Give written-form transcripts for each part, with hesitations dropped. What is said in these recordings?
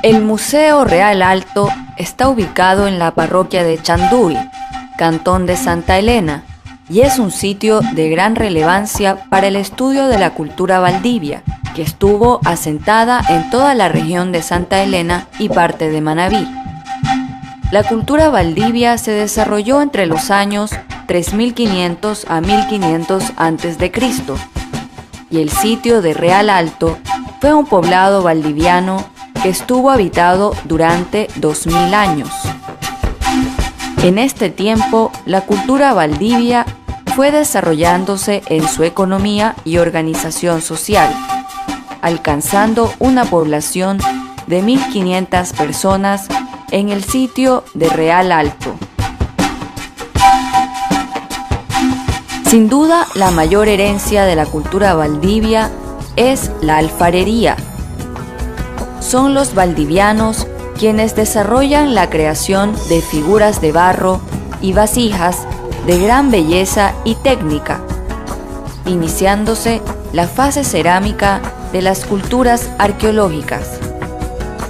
El Museo Real Alto está ubicado en la parroquia de Chanduy, cantón de Santa Elena, y es un sitio de gran relevancia para el estudio de la cultura valdivia, que estuvo asentada en toda la región de Santa Elena y parte de Manabí. La cultura valdivia se desarrolló entre los años 3500 a 1500 a.C., y el sitio de Real Alto fue un poblado valdiviano que estuvo habitado durante 2000 años. En este tiempo, la cultura valdivia fue desarrollándose en su economía y organización social, alcanzando una población de 1500 personas en el sitio de Real Alto. Sin duda, la mayor herencia de la cultura valdivia es la alfarería. Son los valdivianos quienes desarrollan la creación de figuras de barro y vasijas de gran belleza y técnica, iniciándose la fase cerámica de las culturas arqueológicas.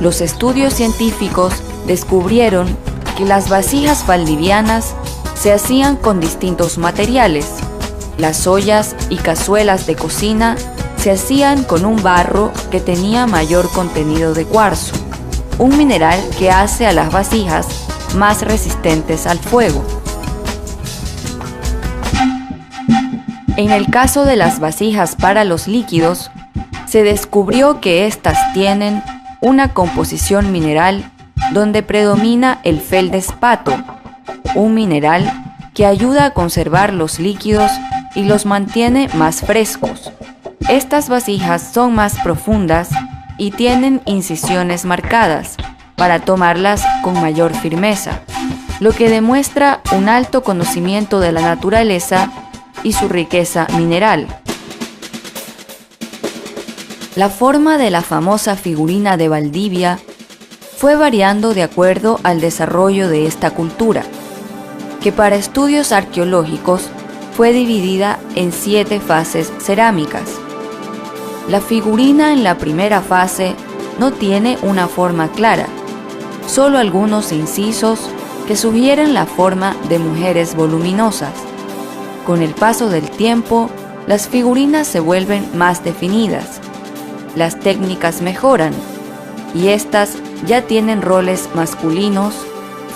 Los estudios científicos descubrieron que las vasijas valdivianas se hacían con distintos materiales. Las ollas y cazuelas de cocina se hacían con un barro que tenía mayor contenido de cuarzo, un mineral que hace a las vasijas más resistentes al fuego. En el caso de las vasijas para los líquidos, se descubrió que éstas tienen una composición mineral donde predomina el feldespato, un mineral que ayuda a conservar los líquidos y los mantiene más frescos. Estas vasijas son más profundas y tienen incisiones marcadas para tomarlas con mayor firmeza, lo que demuestra un alto conocimiento de la naturaleza y su riqueza mineral. La forma de la famosa figurina de Valdivia fue variando de acuerdo al desarrollo de esta cultura, que para estudios arqueológicos fue dividida en 7 fases cerámicas. La figurina en la primera fase no tiene una forma clara, solo algunos incisos que sugieren la forma de mujeres voluminosas. Con el paso del tiempo, las figurinas se vuelven más definidas, las técnicas mejoran y estas ya tienen roles masculinos,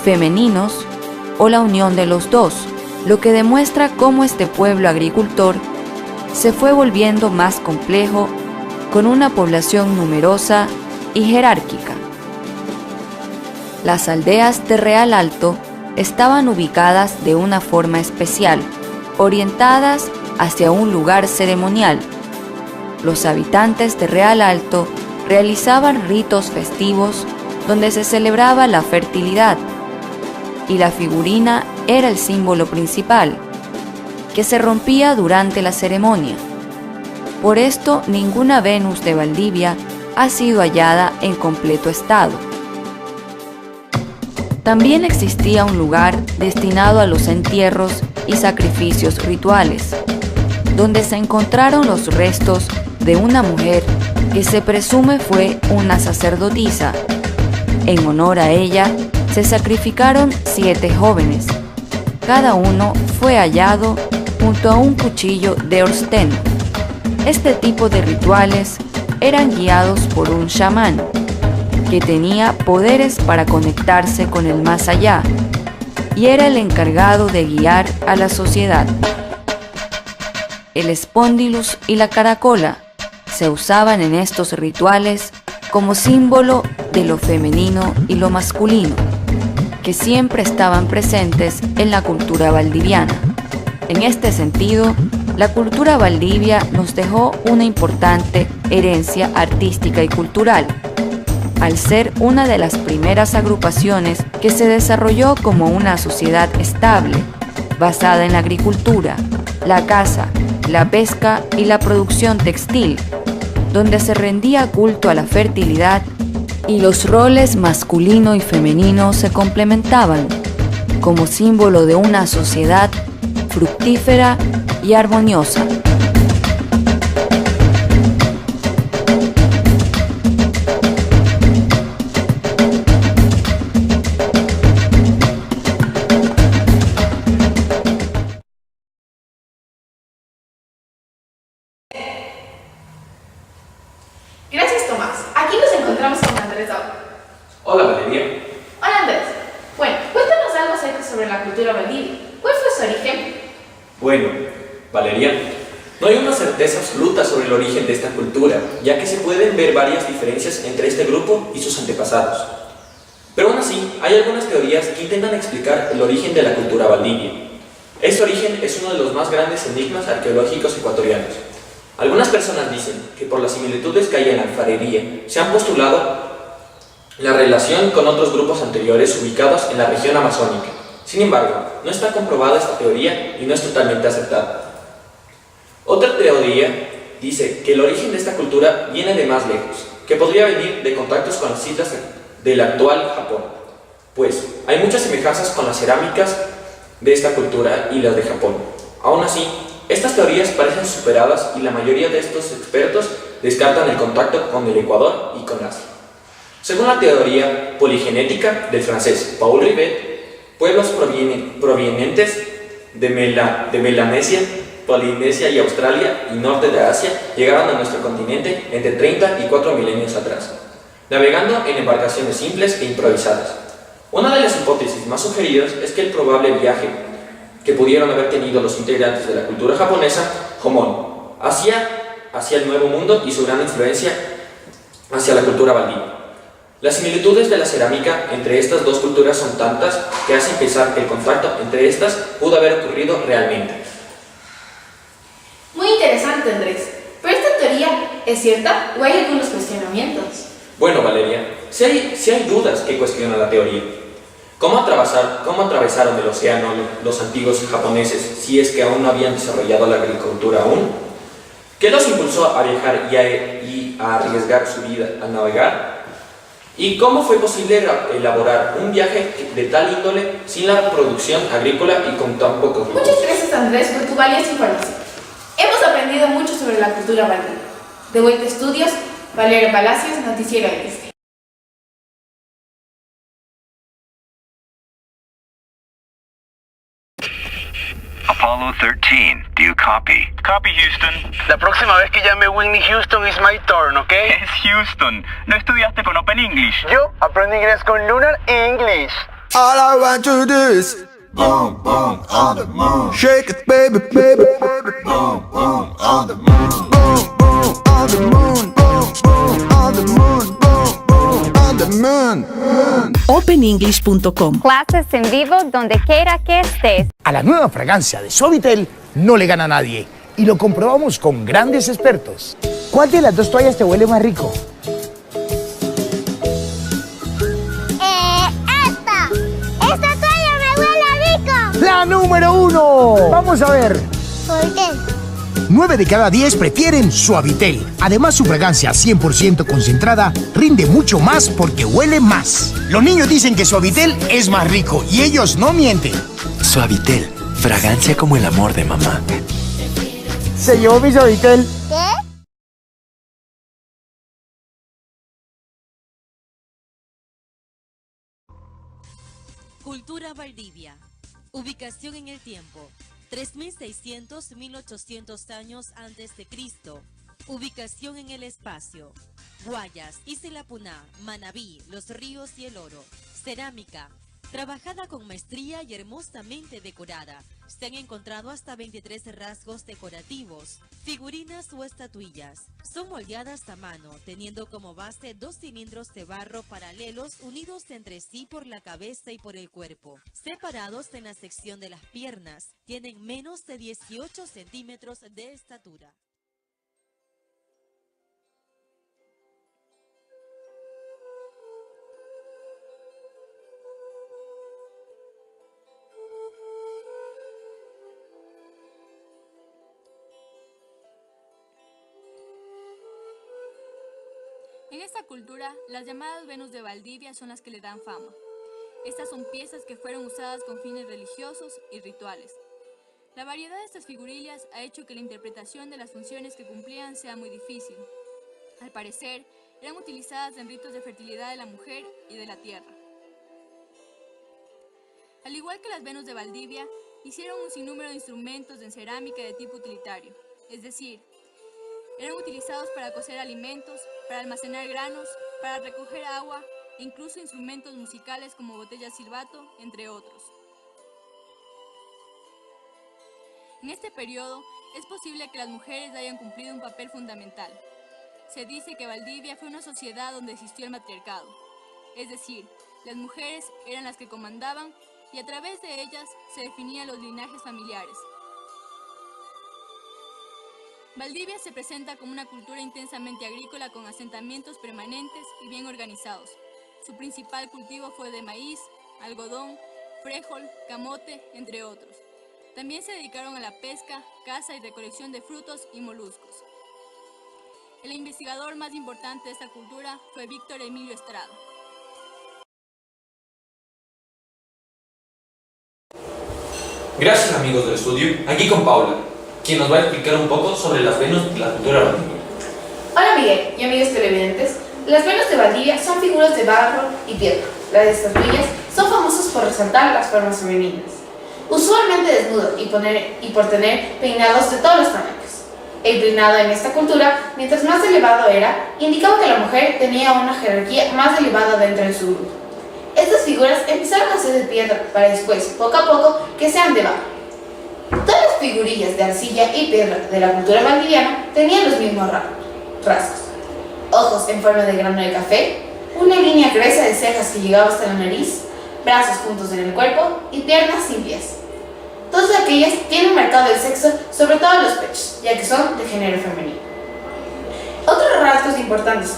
femeninos o la unión de los dos, lo que demuestra cómo este pueblo agricultor se fue volviendo más complejo con una población numerosa y jerárquica. Las aldeas de Real Alto estaban ubicadas de una forma especial, orientadas hacia un lugar ceremonial. Los habitantes de Real Alto realizaban ritos festivos donde se celebraba la fertilidad, y la figurina era el símbolo principal, que se rompía durante la ceremonia. Por esto, ninguna Venus de Valdivia ha sido hallada en completo estado. También existía un lugar destinado a los entierros y sacrificios rituales, donde se encontraron los restos de una mujer que se presume fue una sacerdotisa. En honor a ella, se sacrificaron 7 jóvenes. Cada uno fue hallado junto a un cuchillo de orsteno. Este tipo de rituales eran guiados por un chamán, que tenía poderes para conectarse con el más allá, y era el encargado de guiar a la sociedad. El espóndilus y la caracola se usaban en estos rituales como símbolo de lo femenino y lo masculino, que siempre estaban presentes en la cultura valdiviana. En este sentido, la cultura valdivia nos dejó una importante herencia artística y cultural, al ser una de las primeras agrupaciones que se desarrolló como una sociedad estable, basada en la agricultura, la caza, la pesca y la producción textil, donde se rendía culto a la fertilidad y los roles masculino y femenino se complementaban, como símbolo de una sociedad fructífera y armoniosa. sobre la cultura Valdivia. ¿Cuál fue su origen? Bueno, Valeria, no hay una certeza absoluta sobre el origen de esta cultura, ya que se pueden ver varias diferencias entre este grupo y sus antepasados. Pero aún así, hay algunas teorías que intentan explicar el origen de la cultura Valdivia. Este origen es uno de los más grandes enigmas arqueológicos ecuatorianos. Algunas personas dicen que por las similitudes que hay en la alfarería se han postulado la relación con otros grupos anteriores ubicados en la región amazónica. Sin embargo, no está comprobada esta teoría y no es totalmente aceptada. Otra teoría dice que el origen de esta cultura viene de más lejos, que podría venir de contactos con las islas del actual Japón, pues hay muchas semejanzas con las cerámicas de esta cultura y las de Japón. Aún así, estas teorías parecen superadas y la mayoría de estos expertos descartan el contacto con el Ecuador y con Asia. Según la teoría poligenética del francés Paul Rivet, pueblos provenientes de Melanesia, Polinesia y Australia y norte de Asia llegaron a nuestro continente entre 30 y 4 milenios atrás, navegando en embarcaciones simples e improvisadas. Una de las hipótesis más sugeridas es que el probable viaje que pudieron haber tenido los integrantes de la cultura japonesa, Jomon, hacia el Nuevo Mundo y su gran influencia hacia la cultura Valdivia. Las similitudes de la cerámica entre estas dos culturas son tantas que hacen pensar que el contacto entre estas pudo haber ocurrido realmente. Muy interesante, Andrés. ¿Pero esta teoría es cierta o hay algunos cuestionamientos? Bueno, Valeria, si hay dudas que cuestionan la teoría. ¿Cómo atravesaron el océano los antiguos japoneses si es que aún no habían desarrollado la agricultura aún? ¿Qué los impulsó a viajar y a arriesgar su vida al navegar? ¿Y cómo fue posible elaborar un viaje de tal índole sin la producción agrícola y con tan pocos recursos? Muchas gracias, Andrés, por tu valiosa información. Hemos aprendido mucho sobre la cultura Valdivia. De Vuelta Estudios, Valeria Palacios, Noticiero Este. Apollo 13, do you copy? Copy, Houston. La próxima vez que llame Whitney Houston is my turn, ¿ok? Es Houston. ¿No estudiaste con Open English? Yo aprendo inglés con Lunar English. All I want to do is boom, boom, on the moon. Shake it, baby, baby, baby. Boom, boom, on the moon. Boom, boom, on the moon. Boom, boom, on the moon. Boom, boom, on the moon. OpenEnglish.com. Clases en vivo donde quiera que estés. A la nueva fragancia de Suavitel no le gana a nadie. Y lo comprobamos con grandes expertos. ¿Cuál de las dos toallas te huele más rico? ¡Esta! ¡Esta toalla me huele rico! ¡La número 1! Vamos a ver. ¿Por qué? 9 de cada 10 prefieren Suavitel. Además, su fragancia 100% concentrada rinde mucho más porque huele más. Los niños dicen que Suavitel es más rico y ellos no mienten. Suavitel, fragancia como el amor de mamá. ¿Se llevó mi Suavitel? ¿Qué? Cultura Valdivia. Ubicación en el tiempo. 3600-1800 años antes de Cristo. Ubicación en el espacio. Guayas, Isilapuná, Manabí, Los Ríos y el Oro. Cerámica. Trabajada con maestría y hermosamente decorada. Se han encontrado hasta 23 rasgos decorativos, figurinas o estatuillas. Son moldeadas a mano, teniendo como base 2 cilindros de barro paralelos unidos entre sí por la cabeza y por el cuerpo. Separados en la sección de las piernas, tienen menos de 18 centímetros de estatura. En esta cultura, las llamadas Venus de Valdivia son las que le dan fama. Estas son piezas que fueron usadas con fines religiosos y rituales. La variedad de estas figurillas ha hecho que la interpretación de las funciones que cumplían sea muy difícil. Al parecer, eran utilizadas en ritos de fertilidad de la mujer y de la tierra. Al igual que las Venus de Valdivia, hicieron un sinnúmero de instrumentos en cerámica de tipo utilitario, es decir, eran utilizados para cocer alimentos, para almacenar granos, para recoger agua e incluso instrumentos musicales como botellas silbato, entre otros. En este periodo es posible que las mujeres hayan cumplido un papel fundamental. Se dice que Valdivia fue una sociedad donde existió el matriarcado, es decir, las mujeres eran las que comandaban y a través de ellas se definían los linajes familiares. Valdivia se presenta como una cultura intensamente agrícola con asentamientos permanentes y bien organizados. Su principal cultivo fue de maíz, algodón, frijol, camote, entre otros. También se dedicaron a la pesca, caza y recolección de frutos y moluscos. El investigador más importante de esta cultura fue Víctor Emilio Estrada. Gracias amigos del estudio, aquí con Paula, quien nos va a explicar un poco sobre las Venus de la cultura valdivia. Hola Miguel y amigos televidentes, las Venus de Valdivia son figuras de barro y piedra. Las estatuillas son famosas por resaltar las formas femeninas, usualmente desnudas y por tener peinados de todos los tamaños. El peinado en esta cultura, mientras más elevado era, indicaba que la mujer tenía una jerarquía más elevada dentro de su grupo. Estas figuras empezaron a ser de piedra para después, poco a poco, que sean de barro. Todas las figurillas de arcilla y piedra de la cultura valdiviana tenían los mismos rasgos. Ojos en forma de grano de café, una línea gruesa de cejas que llegaba hasta la nariz, brazos juntos en el cuerpo y piernas sin pies. Todas aquellas tienen marcado el sexo, sobre todo los pechos, ya que son de género femenino. Otros rasgos importantes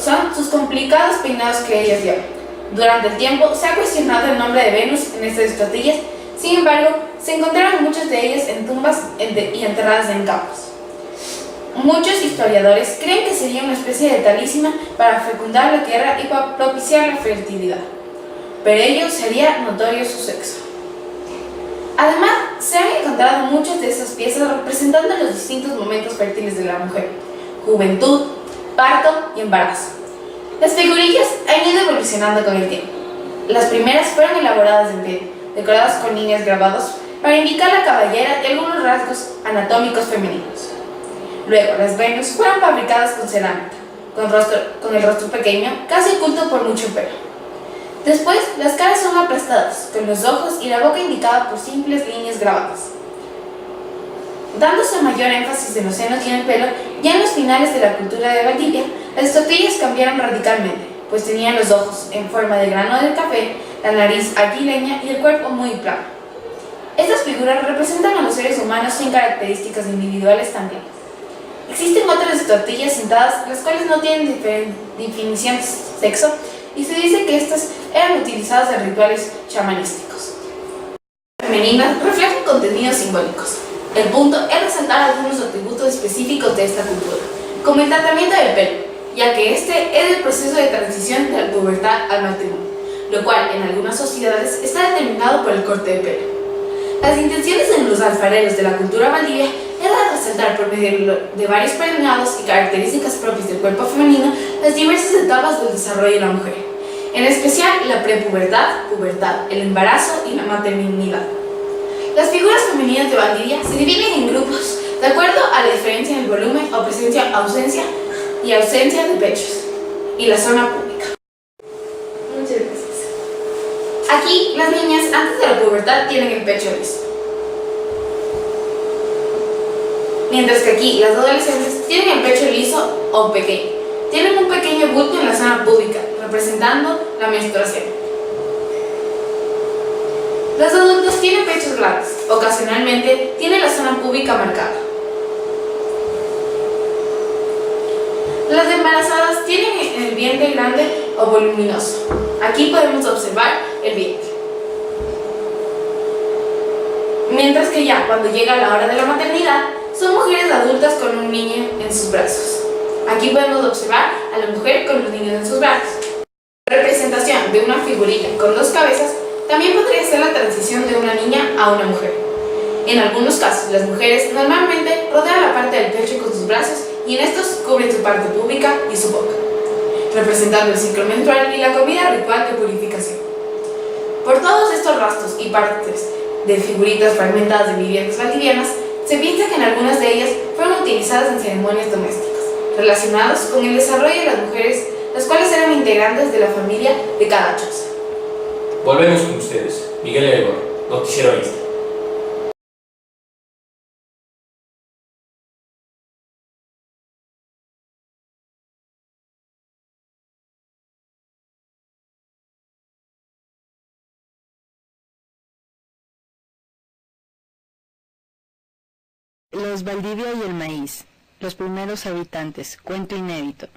son sus complicados peinados que ellas llevan. Durante el tiempo se ha cuestionado el nombre de Venus en estas estatuillas, sin embargo, se encontraron muchas de ellas en tumbas y enterradas en campos. Muchos historiadores creen que sería una especie de talismán para fecundar la tierra y para propiciar la fertilidad. Pero ello sería notorio su sexo. Además, se han encontrado muchas de esas piezas representando los distintos momentos fértiles de la mujer: juventud, parto y embarazo. Las figurillas han ido evolucionando con el tiempo. Las primeras fueron elaboradas en piedra, decoradas con líneas grabadas para indicar la cabellera y algunos rasgos anatómicos femeninos. Luego, las Venus fueron fabricadas con cerámica, con el rostro pequeño, casi oculto por mucho pelo. Después, las caras son aplastadas, con los ojos y la boca indicada por simples líneas grabadas. Dándose mayor énfasis en los senos y en el pelo, ya en los finales de la cultura de Valdivia, las estatuillas cambiaron radicalmente, pues tenían los ojos en forma de grano de café, la nariz aguileña y el cuerpo muy plano. Estas figuras representan a los seres humanos sin características individuales también. Existen otras estatuillas sentadas, las cuales no tienen definición de sexo, y se dice que estas eran utilizadas en rituales chamanísticos. Femeninas reflejan contenidos simbólicos. El punto es resaltar algunos atributos específicos de esta cultura, como el tratamiento del pelo, ya que este es el proceso de transición de la pubertad al matrimonio, lo cual en algunas sociedades está determinado por el corte de pelo. Las intenciones en los alfareros de la cultura valdivia era resaltar por medio de varios peinados y características propias del cuerpo femenino las diversas etapas del desarrollo de la mujer, en especial la prepubertad, pubertad, el embarazo y la maternidad. Las figuras femeninas de Valdivia se dividen en grupos de acuerdo a la diferencia en el volumen o presencia, ausencia de pechos y la zona pública. Muchas gracias. Aquí, las niñas antes de la pubertad tienen el pecho liso, mientras que aquí las adolescentes tienen el pecho liso o pequeño. Tienen un pequeño bulto en la zona pública, representando la menstruación. Los adultos tienen pechos grandes, ocasionalmente tienen la zona pública marcada. Las embarazadas tienen el vientre grande o voluminoso. Aquí podemos observar el vientre. Mientras que ya cuando llega la hora de la maternidad, son mujeres adultas con un niño en sus brazos. Aquí podemos observar a la mujer con los niños en sus brazos. La representación de una figurilla con dos cabezas también podría ser la transición de una niña a una mujer. En algunos casos, las mujeres normalmente rodean la parte del pecho con sus brazos y en estos cubren su parte pública y su boca, representando el ciclo menstrual y la comida ritual de purificación. Por todos estos rastros y partes de figuritas fragmentadas de viviendas valdivianas, se piensa que en algunas de ellas fueron utilizadas en ceremonias domésticas, relacionadas con el desarrollo de las mujeres, las cuales eran integrantes de la familia de cada choza. Volvemos con ustedes. Miguel Erebor, Noticiero Insta. Los Valdivia y el maíz. Los primeros habitantes. Cuento inédito.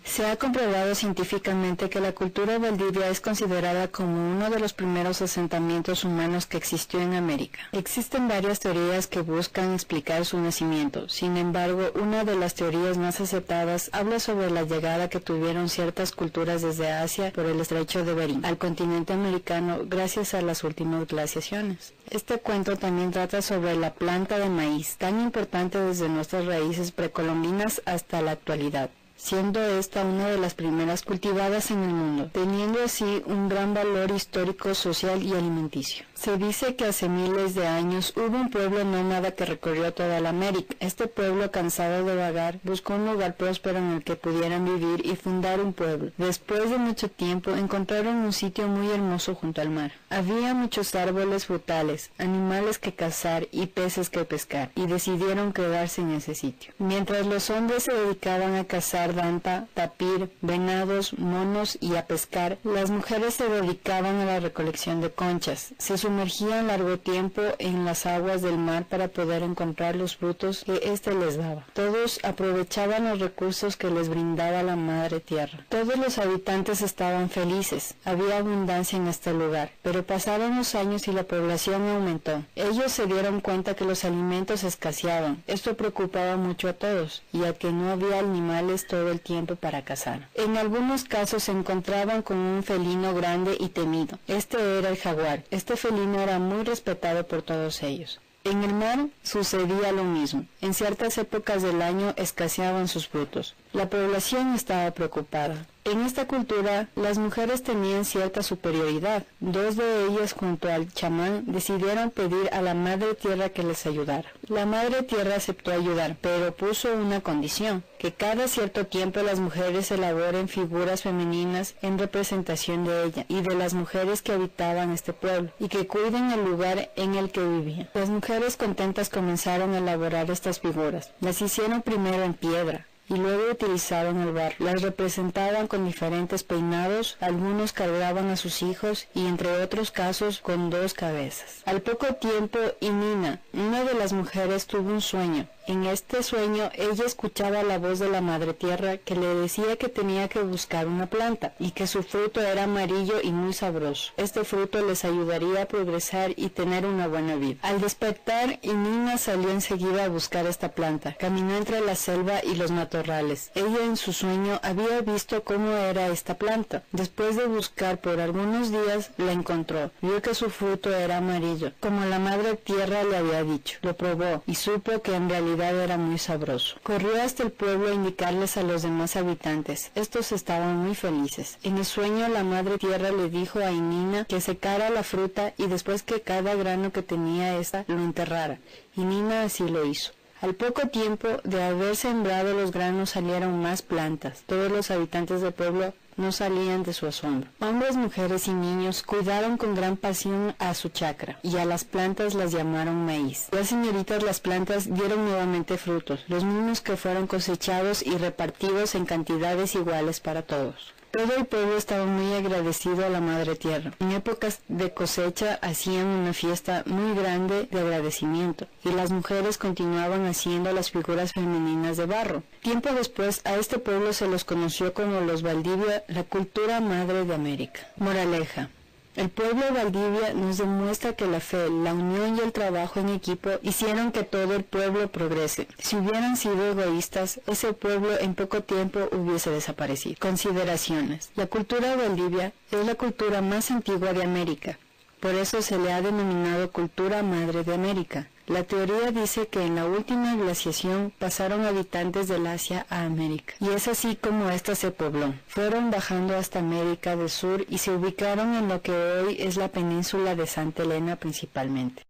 Se ha comprobado científicamente que la cultura Valdivia es considerada como uno de los primeros asentamientos humanos que existió en América. Existen varias teorías que buscan explicar su nacimiento. Sin embargo, una de las teorías más aceptadas habla sobre la llegada que tuvieron ciertas culturas desde Asia por el estrecho de Bering al continente americano gracias a las últimas glaciaciones. Este cuento también trata sobre la planta de maíz, tan importante desde nuestras raíces precolombinas hasta la actualidad, siendo esta una de las primeras cultivadas en el mundo, teniendo así un gran valor histórico, social y alimenticio. Se dice que hace miles de años hubo un pueblo nómada que recorrió toda la América. Este pueblo, cansado de vagar, buscó un lugar próspero en el que pudieran vivir y fundar un pueblo. Después de mucho tiempo, encontraron un sitio muy hermoso junto al mar. Había muchos árboles frutales, animales que cazar y peces que pescar, y decidieron quedarse en ese sitio. Mientras los hombres se dedicaban a cazar danta, tapir, venados, monos y a pescar, las mujeres se dedicaban a la recolección de conchas. Se sumergían largo tiempo en las aguas del mar para poder encontrar los frutos que éste les daba. Todos aprovechaban los recursos que les brindaba la madre tierra. Todos los habitantes estaban felices. Había abundancia en este lugar, pero pasaron los años y la población aumentó. Ellos se dieron cuenta que los alimentos escaseaban. Esto preocupaba mucho a todos, ya que no había animales todo el tiempo para cazar. En algunos casos se encontraban con un felino grande y temido. Este era el jaguar. Este felino era muy respetado por todos ellos. En el mar sucedía lo mismo. En ciertas épocas del año escaseaban sus frutos. La población estaba preocupada. En esta cultura, las mujeres tenían cierta superioridad. Dos de ellas, junto al chamán, decidieron pedir a la Madre Tierra que les ayudara. La Madre Tierra aceptó ayudar, pero puso una condición: que cada cierto tiempo las mujeres elaboren figuras femeninas en representación de ella y de las mujeres que habitaban este pueblo, y que cuiden el lugar en el que vivían. Las mujeres contentas comenzaron a elaborar estas figuras. Las hicieron primero en piedra, y luego utilizaron el barro. Las representaban con diferentes peinados, algunos cargaban a sus hijos y entre otros casos con 2 cabezas. Al poco tiempo, Inina, una de las mujeres, tuvo un sueño. En este sueño ella escuchaba la voz de la Madre Tierra que le decía que tenía que buscar una planta y que su fruto era amarillo y muy sabroso. Este fruto les ayudaría a progresar y tener una buena vida. Al despertar, Inina salió enseguida a buscar esta planta. Caminó entre la selva y los matorrales. Ella en su sueño había visto cómo era esta planta. Después de buscar por algunos días, la encontró. Vio que su fruto era amarillo, como la Madre Tierra le había dicho. Lo probó y supo que en realidad era muy sabroso. Corrió hasta el pueblo a indicarles a los demás habitantes. Estos estaban muy felices. En el sueño, la Madre Tierra le dijo a Inina que secara la fruta y después que cada grano que tenía esta lo enterrara. Inina así lo hizo. Al poco tiempo de haber sembrado los granos salieron más plantas. Todos los habitantes del pueblo no salían de su asombro. Hombres, mujeres y niños cuidaron con gran pasión a su chacra, y a las plantas las llamaron maíz. Las señoritas, las plantas dieron nuevamente frutos, los mismos que fueron cosechados y repartidos en cantidades iguales para todos. Todo el pueblo estaba muy agradecido a la Madre Tierra. En épocas de cosecha hacían una fiesta muy grande de agradecimiento, y las mujeres continuaban haciendo las figuras femeninas de barro. Tiempo después, a este pueblo se los conoció como los Valdivia, la cultura madre de América. Moraleja: el pueblo de Valdivia nos demuestra que la fe, la unión y el trabajo en equipo hicieron que todo el pueblo progrese. Si hubieran sido egoístas, ese pueblo en poco tiempo hubiese desaparecido. Consideraciones. La cultura de Valdivia es la cultura más antigua de América. Por eso se le ha denominado cultura madre de América. La teoría dice que en la última glaciación pasaron habitantes del Asia a América, y es así como ésta se pobló. Fueron bajando hasta América del Sur y se ubicaron en lo que hoy es la península de Santa Elena principalmente.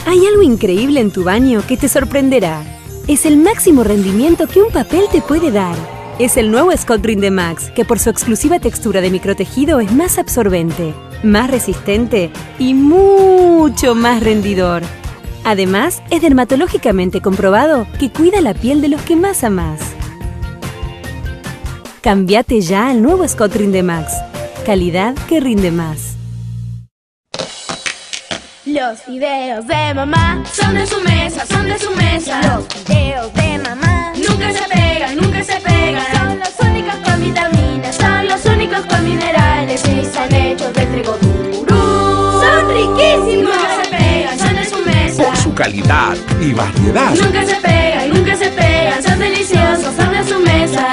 Hay algo increíble en tu baño que te sorprenderá. es el máximo rendimiento que un papel te puede dar. Es el nuevo Scott Rinde Max, que por su exclusiva textura de microtejido es más absorbente, más resistente y mucho más rendidor. Además, es dermatológicamente comprobado que cuida la piel de los que más amás. Cámbiate ya al nuevo Scott Rinde Max. Calidad que rinde más. Los videos de mamá son de su mesa, son de su mesa. Los videos de mamá nunca se pegan, nunca se pegan. Son los únicos con vitaminas, son los únicos con minerales y son hechos de trigo duro. Son riquísimos. Nunca se pegan, son de su mesa. Por su calidad y variedad. Nunca se pegan, nunca se pegan. Son deliciosos, son de su mesa.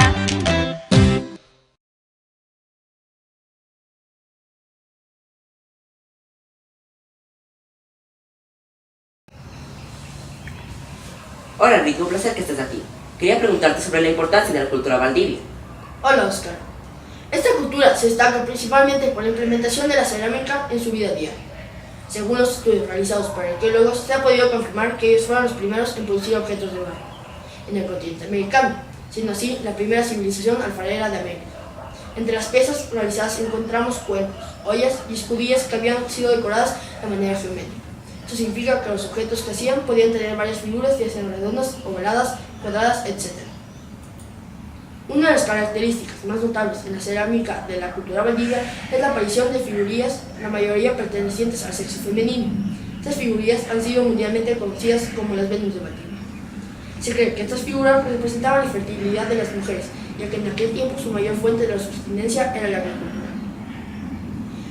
Hola Enrique, un placer que estés aquí. Quería preguntarte sobre la importancia de la cultura Valdivia. Hola Oscar. Esta cultura se destaca principalmente por la implementación de la cerámica en su vida diaria. Según los estudios realizados por arqueólogos, se ha podido confirmar que ellos fueron los primeros en producir objetos de barro en el continente americano, siendo así la primera civilización alfarera de América. Entre las piezas realizadas encontramos cuencos, ollas y escudillas que habían sido decoradas de manera geométrica. Esto significa que los objetos que hacían podían tener varias figuras, ya sean redondas, ovaladas, cuadradas, etc. Una de las características más notables en la cerámica de la cultura valdivia es la aparición de figurillas, la mayoría pertenecientes al sexo femenino. Estas figurillas han sido mundialmente conocidas como las Venus de Valdivia. Se cree que estas figuras representaban la fertilidad de las mujeres, ya que en aquel tiempo su mayor fuente de la subsistencia era la agricultura.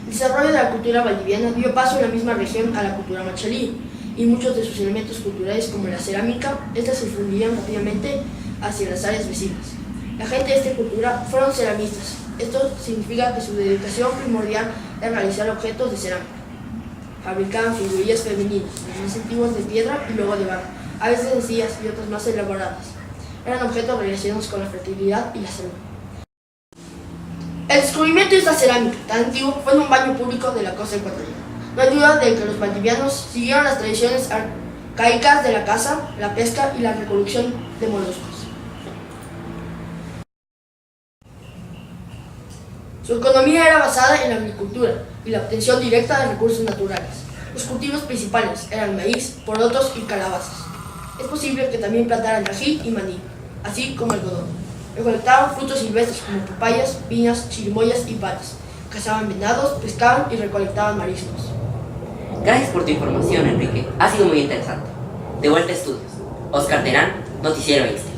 El desarrollo de la cultura valdiviana dio paso en la misma región a la cultura machalí, y muchos de sus elementos culturales como la cerámica, estas se difundían rápidamente hacia las áreas vecinas. La gente de esta cultura fueron ceramistas. Esto significa que su dedicación primordial era realizar objetos de cerámica. Fabricaban figurillas femeninas, las más antiguas de piedra y luego de barro, a veces sencillas y otras más elaboradas. Eran objetos relacionados con la fertilidad y la salud. El descubrimiento de esta cerámica tan antigua fue en un baño público de la costa ecuatoriana. No hay duda de que los valdivianos siguieron las tradiciones arcaicas de la caza, la pesca y la recolección de moluscos. Su economía era basada en la agricultura y la obtención directa de recursos naturales. Los cultivos principales eran maíz, porotos y calabazas. Es posible que también plantaran ají y maní, así como algodón. Recolectaban frutos silvestres como papayas, piñas, chirimoyas y palas. Cazaban venados, pescaban y recolectaban mariscos. Gracias por tu información, Enrique. Ha sido muy interesante. De vuelta a estudios. Oscar Terán, Noticiero Este.